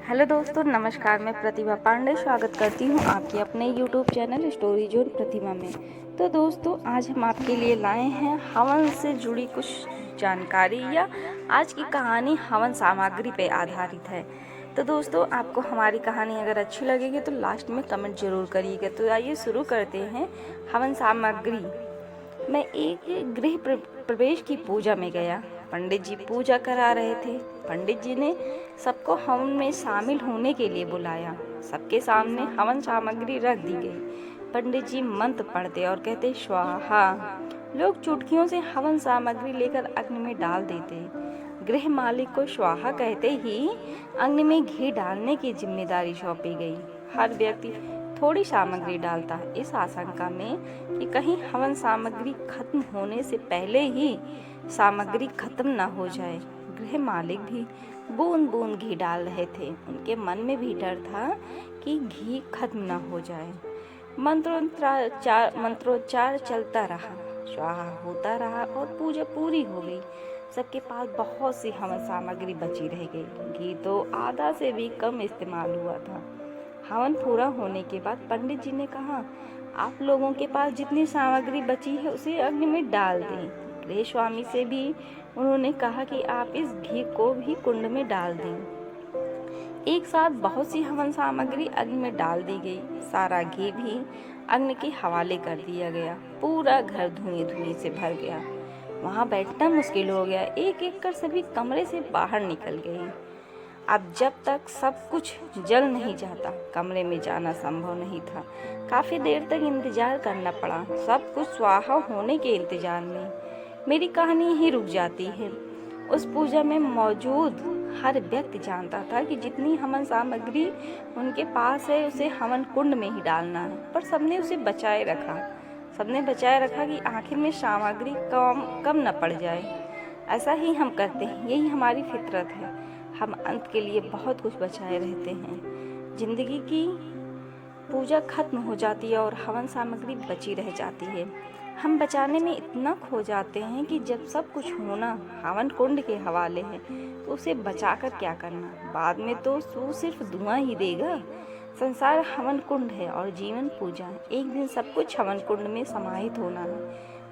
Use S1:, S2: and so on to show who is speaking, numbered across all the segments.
S1: Hello दोस्तों, नमस्कार। मैं प्रतिभा पांडे स्वागत करती हूँ आपके अपने यूट्यूब चैनल स्टोरी जोन प्रतिभा में। तो दोस्तों, आज हम आपके लिए लाए हैं हवन से जुड़ी कुछ जानकारी, या आज की कहानी हवन सामग्री पे आधारित है। तो दोस्तों, आपको हमारी कहानी अगर अच्छी लगेगी तो लास्ट में कमेंट जरूर करिएगा। तो आइए शुरू करते हैं। हवन सामग्री। मैं एक गृह प्रवेश की पूजा में गया। पंडित जी पूजा करा रहे थे। पंडित जी ने सबको हवन में शामिल होने के लिए बुलाया। सबके सामने हवन सामग्री रख दी गई। पंडित जी मंत्र पढ़ते और कहते स्वाहा। लोग चुटकियों से हवन सामग्री लेकर अग्नि में डाल देते। गृह मालिक को स्वाहा कहते ही अग्नि में घी डालने की जिम्मेदारी सौंपी गई। हर व्यक्ति थोड़ी सामग्री डालता, इस आशंका में कि कहीं हवन सामग्री खत्म होने से पहले ही सामग्री खत्म न हो जाए। गृह मालिक भी बूंद बूंद घी डाल रहे थे। उनके मन में भी डर था कि घी खत्म न हो जाए। मंत्रोच्चार चलता रहा, स्वाहा होता रहा और पूजा पूरी हो गई। सबके पास बहुत सी हवन सामग्री बची रह गई। घी तो आधा से भी कम इस्तेमाल हुआ था। हवन पूरा होने के बाद पंडित जी ने कहा, आप लोगों के पास जितनी सामग्री बची है उसे अग्नि में डाल दें। गृह स्वामी से भी उन्होंने कहा कि आप इस घी को भी कुंड में डाल दें। एक साथ बहुत सी हवन सामग्री अग्नि में डाल दी गई। सारा घी भी अग्नि के हवाले कर दिया गया। पूरा घर धुएं धुएं से भर गया। वहां बैठना मुश्किल हो गया। एक एक कर सभी कमरे से बाहर निकल गए। अब जब तक सब कुछ जल नहीं जाता, कमरे में जाना संभव नहीं था। काफी देर तक इंतजार करना पड़ा, सब कुछ स्वाहा होने के इंतजार में। मेरी कहानी ही रुक जाती है। उस पूजा में मौजूद हर व्यक्ति जानता था कि जितनी हवन सामग्री उनके पास है उसे हवन कुंड में ही डालना है, पर सबने उसे बचाए रखा कि आखिर में सामग्री कम न पड़ जाए। ऐसा ही हम करते हैं, यही हमारी फितरत है। हम अंत के लिए बहुत कुछ बचाए रहते हैं। जिंदगी की पूजा खत्म हो जाती है और हवन सामग्री बची रह जाती है। हम बचाने में इतना खो जाते हैं कि जब सब कुछ होना हवन कुंड के हवाले है तो उसे बचाकर क्या करना। बाद में तो वो सिर्फ धुआं ही देगा। संसार हवन कुंड है और जीवन पूजा। एक दिन सब कुछ हवन कुंड में समाहित होना है।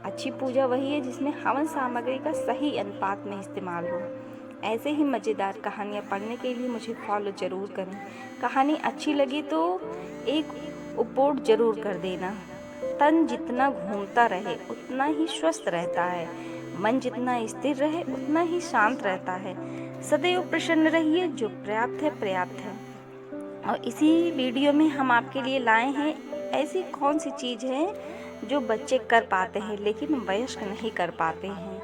S1: अच्छी पूजा वही है जिसमें हवन सामग्री का सही अनुपात में इस्तेमाल हो। ऐसे ही मज़ेदार कहानियाँ पढ़ने के लिए मुझे फॉलो ज़रूर करें। कहानी अच्छी लगी तो एक उपोट ज़रूर कर देना। तन जितना घूमता रहे उतना ही स्वस्थ रहता है। मन जितना स्थिर रहे उतना ही शांत रहता है। सदैव प्रसन्न रहिए, जो पर्याप्त है। और इसी वीडियो में हम आपके लिए लाए हैं ऐसी कौन सी चीज़ है जो बच्चे कर पाते हैं लेकिन वयस्क नहीं कर पाते हैं।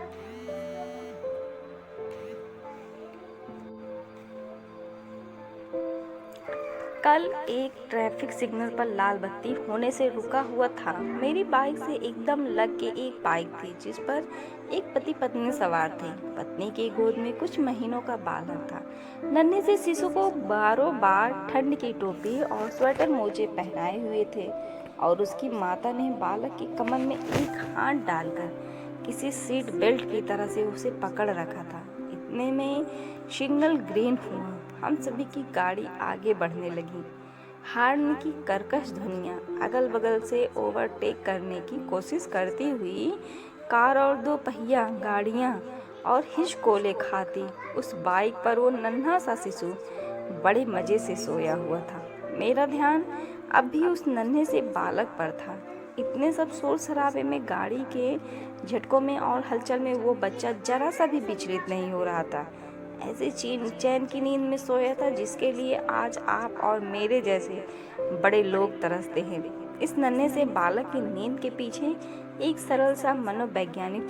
S1: कल एक ट्रैफिक सिग्नल पर लाल बत्ती होने से रुका हुआ था। मेरी बाइक से एकदम लग के एक बाइक थी जिस पर एक पति पत्नी सवार थे। पत्नी की गोद में कुछ महीनों का बालक था। नन्हे से शिशु को बारों बार ठंड की टोपी और स्वेटर मोजे पहनाए हुए थे और उसकी माता ने बालक की कमर में एक हाथ डालकर किसी सीट बेल्ट की तरह से उसे पकड़ रखा था। इतने में सिग्नल ग्रीन हुआ। हम सभी की गाड़ी आगे बढ़ने लगी। हॉर्न की कर्कश ध्वनियाँ अगल बगल से ओवरटेक करने की कोशिश करती हुई कार और दो पहिया गाड़ियाँ और हिचकोले खाती उस बाइक पर वो नन्हा सा शिशु बड़े मज़े से सोया हुआ था। मेरा ध्यान अब भी उस नन्हे से बालक पर था। इतने सब शोर शराबे में, गाड़ी के झटकों में और हलचल में वो बच्चा जरा सा भी विचलित नहीं हो रहा था। ऐसे चैन की नींद में सोया था जिसके लिए आज आप और मेरे जैसे बड़े लोग तरसते हैं। इस नन्हे से बालक की नींद के पीछे एक सरल सा मनोविज्ञान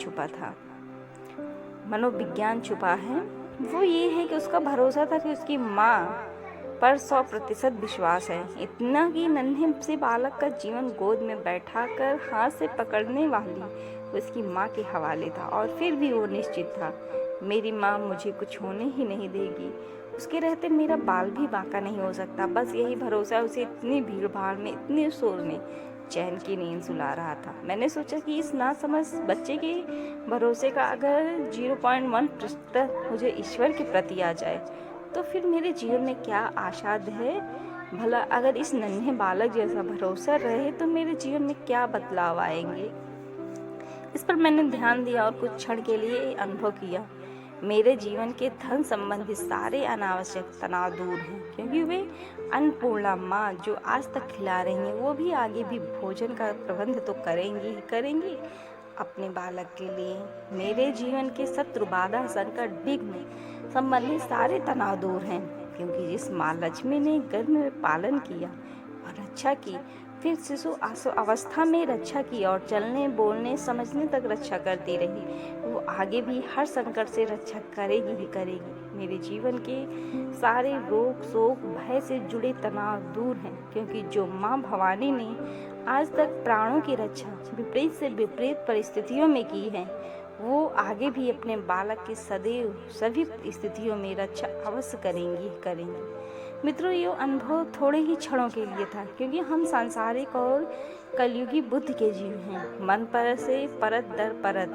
S1: छुपा है। वो ये है कि उसका भरोसा था कि उसकी माँ पर 100% विश्वास है। इतना कि नन्हे से बालक का जीवन गोद में बैठाकर हाथ से पकड़ने वाली उसकी माँ के हवाले था। और फिर भी वो निश्चित था, मेरी माँ मुझे कुछ होने ही नहीं देगी। उसके रहते मेरा बाल भी बांका नहीं हो सकता। बस यही भरोसा उसे इतनी भीड़ भाड़ में, इतने शोर में चैन की नींद सुला रहा था। मैंने सोचा कि इस नासमझ बच्चे के भरोसे का अगर 0.1% मुझे ईश्वर के प्रति आ जाए तो फिर मेरे जीवन में क्या आशाद है? भला अगर इस नन्हे बालक जैसा भरोसा रहे तो मेरे जीवन में क्या बदलाव आएंगे? इस पर मैंने ध्यान दिया और कुछ क्षण के लिए अनुभव किया। मेरे जीवन के धन संबंधी सारे अनावश्यक तनाव दूर हैं, क्योंकि वे अन्नपूर्णा माँ जो आज तक खिला रही हैं, वो भी आगे भी भोजन का प्रबंध तो करेंगी ही करेंगी अपने बालक के लिए। मेरे जीवन के शत्रु बाधा संकट विघ्न संबंधी सारे तनाव दूर हैं, क्योंकि जिस माँ लक्ष्मी ने गर्भ में पालन किया और रक्षा की, फिर शिशु अवस्था में रक्षा की और चलने बोलने समझने तक रक्षा करती रही, वो आगे भी हर संकट से रक्षा करेगी ही करेगी। मेरे जीवन के सारे रोग शोक भय से जुड़े तनाव दूर हैं, क्योंकि जो माँ भवानी ने आज तक प्राणों की रक्षा विपरीत से विपरीत परिस्थितियों में की है, वो आगे भी अपने बालक की सदैव सभी स्थितियों में रक्षा अवश्य करेंगी ही करेंगी। मित्रों, ये अनुभव थोड़े ही क्षणों के लिए था, क्योंकि हम सांसारिक और कलयुगी बुद्ध के जीव हैं। मन पर से परत दर परत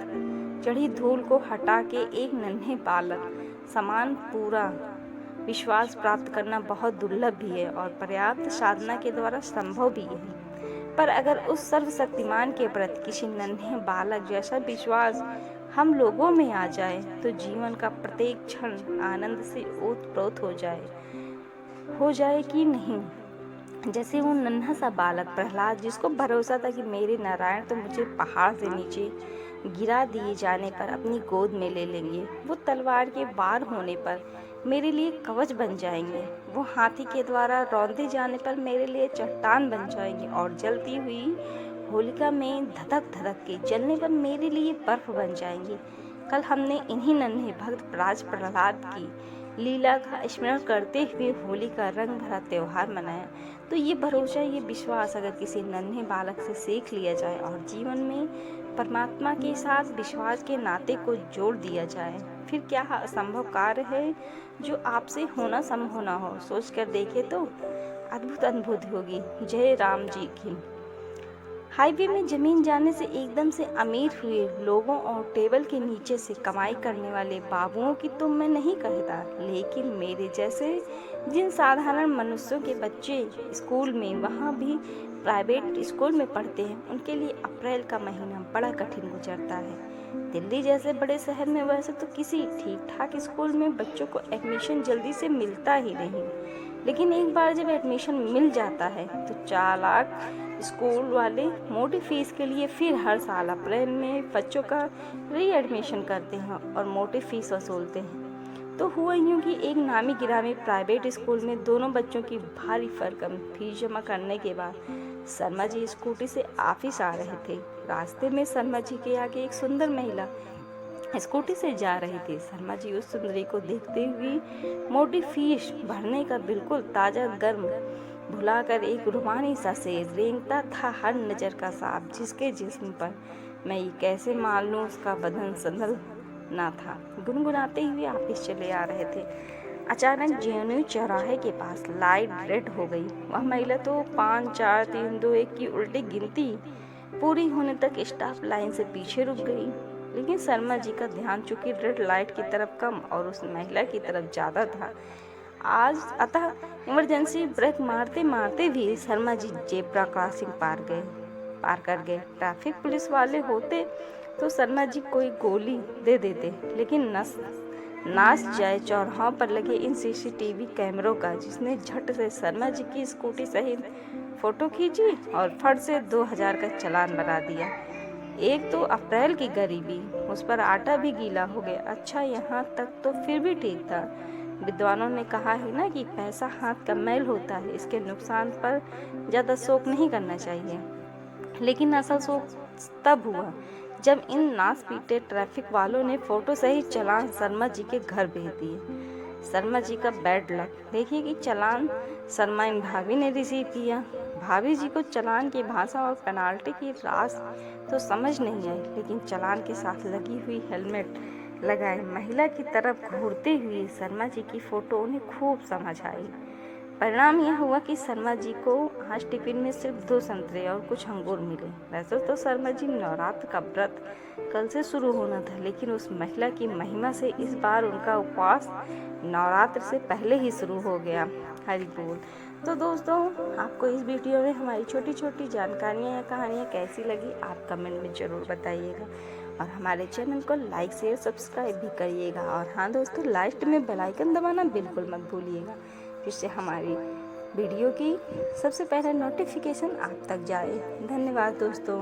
S1: चढ़ी धूल को हटा के एक नन्हे बालक समान पूरा विश्वास प्राप्त करना बहुत दुर्लभ भी है और पर्याप्त साधना के द्वारा संभव भी है। पर अगर उस सर्वशक्तिमान के प्रति किसी नन्हे बालक जैसा विश्वास हम लोगों में आ जाए तो जीवन का प्रत्येक क्षण आनंद से ओतप्रोत हो जाए कि नहीं। जैसे वो नन्हा सा बालक प्रहलाद, जिसको भरोसा था कि मेरे नारायण तो मुझे पहाड़ से नीचे गिरा दिए जाने पर अपनी गोद में ले लेंगे, वो तलवार के वार होने पर मेरे लिए कवच बन जाएंगे, वो हाथी के द्वारा रौंदे जाने पर मेरे लिए चट्टान बन जाएंगे और जलती हुई होलिका में धधक धधक के जलने पर मेरे लिए बर्फ बन जाएंगे। कल हमने इन्हीं नन्हे भक्त राज प्रहलाद की लीला का स्मरण करते हुए होली का रंग भरा त्योहार मनाया। तो ये भरोसा, ये विश्वास अगर किसी नन्हे बालक से सीख लिया जाए और जीवन में परमात्मा के साथ विश्वास के नाते को जोड़ दिया जाए, फिर क्या असंभव कार्य है जो आपसे होना संभव ना हो। सोच कर देखे तो अद्भुत अनुभूति होगी। जय राम जी की। हाईवे में जमीन जाने से एकदम से अमीर हुए लोगों और टेबल के नीचे से कमाई करने वाले बाबुओं की तो मैं नहीं कहता, लेकिन मेरे जैसे जिन साधारण मनुष्यों के बच्चे स्कूल में, वहाँ भी प्राइवेट स्कूल में पढ़ते हैं, उनके लिए अप्रैल का महीना बड़ा कठिन गुजरता है। दिल्ली जैसे बड़े शहर में वैसे तो किसी ठीक ठाक स्कूल में बच्चों को एडमिशन जल्दी से मिलता ही नहीं, लेकिन एक बार जब एडमिशन मिल जाता है तो चालाक स्कूल वाले मोटी फीस के लिए फिर हर साल अप्रैल में बच्चों का रीएडमिशन करते हैं और मोटी फीस वसूलते हैं। तो हुआ यूँ कि एक नामी गिरामी प्राइवेट स्कूल में दोनों बच्चों की भारी भरकम फीस जमा करने के बाद शर्मा जी स्कूटी से ऑफिस आ रहे थे। रास्ते में शर्मा जी के आगे एक सुंदर महिला स्कूटी से जा रही थी। शर्मा जी उस सुंदरी को देखते हुए मोटी फीस भरने का बिल्कुल ताज़ा गर्म भुलाकर एक रूमानी सा सेज रेंगता था हर नज़र का सांप, जिसके जिस्म पर मैं ये कैसे मान लूँ उसका बदन संदल ना था। गुनगुनाते हुए ऑफिस चले आ रहे थे। अचानक जेएनयू चौराहे के पास लाइट रेड हो गई। वह महिला तो 5 4 3 2 1 की उल्टी गिनती पूरी होने तक स्टाफ लाइन से पीछे रुक गई, लेकिन शर्मा जी का ध्यान चूंकि रेड लाइट की तरफ कम और उस महिला की तरफ ज़्यादा था। आज अतः इमरजेंसी ब्रेक मारते मारते भी शर्मा जी जेब्रा क्रॉसिंग पार कर गए। ट्रैफिक पुलिस वाले होते तो शर्मा जी कोई गोली दे देते, लेकिन नाच जाए चौराहों पर लगे इन सीसीटीवी कैमरों का, जिसने झट से शर्मा जी की स्कूटी सहित फोटो खींची और फट से 2000 का चालान बना दिया। एक तो अप्रैल की गरीबी, उस पर आटा भी गीला हो गया। अच्छा, यहाँ तक तो फिर भी ठीक था। विद्वानों ने कहा है ना कि पैसा हाथ का मैल होता है, इसके नुकसान पर ज़्यादा शोक नहीं करना चाहिए। लेकिन असल शोक तब हुआ जब इन नाच पीटे ट्रैफिक वालों ने फोटो सहित चालान शर्मा जी के घर भेज दिए। शर्मा जी का बैड लक, देखिए कि चालान शर्माइन भाभी ने रिसीव किया। भाभी जी को चालान की भाषा और पेनाल्टी की रास तो समझ नहीं आई, लेकिन चालान के साथ लगी हुई हेलमेट लगाए महिला की तरफ घूरते हुए शर्मा जी की फ़ोटो उन्हें खूब समझ आई। परिणाम यह हुआ कि शर्मा जी को आज टिफिन में सिर्फ 2 संतरे और कुछ अंगूर मिले। वैसे तो शर्मा जी नवरात्र का व्रत कल से शुरू होना था, लेकिन उस महिला की महिमा से इस बार उनका उपवास नवरात्र से पहले ही शुरू हो गया। हरि बोल। तो दोस्तों, आपको इस वीडियो में हमारी छोटी छोटी जानकारियाँ या कहानियाँ कैसी लगी, आप कमेंट में ज़रूर बताइएगा और हमारे चैनल को लाइक शेयर सब्सक्राइब भी करिएगा। और हाँ दोस्तों, लास्ट में बेल आइकन दबाना बिल्कुल मत भूलिएगा, जिससे हमारी वीडियो की सबसे पहले नोटिफिकेशन आप तक जाए। धन्यवाद दोस्तों।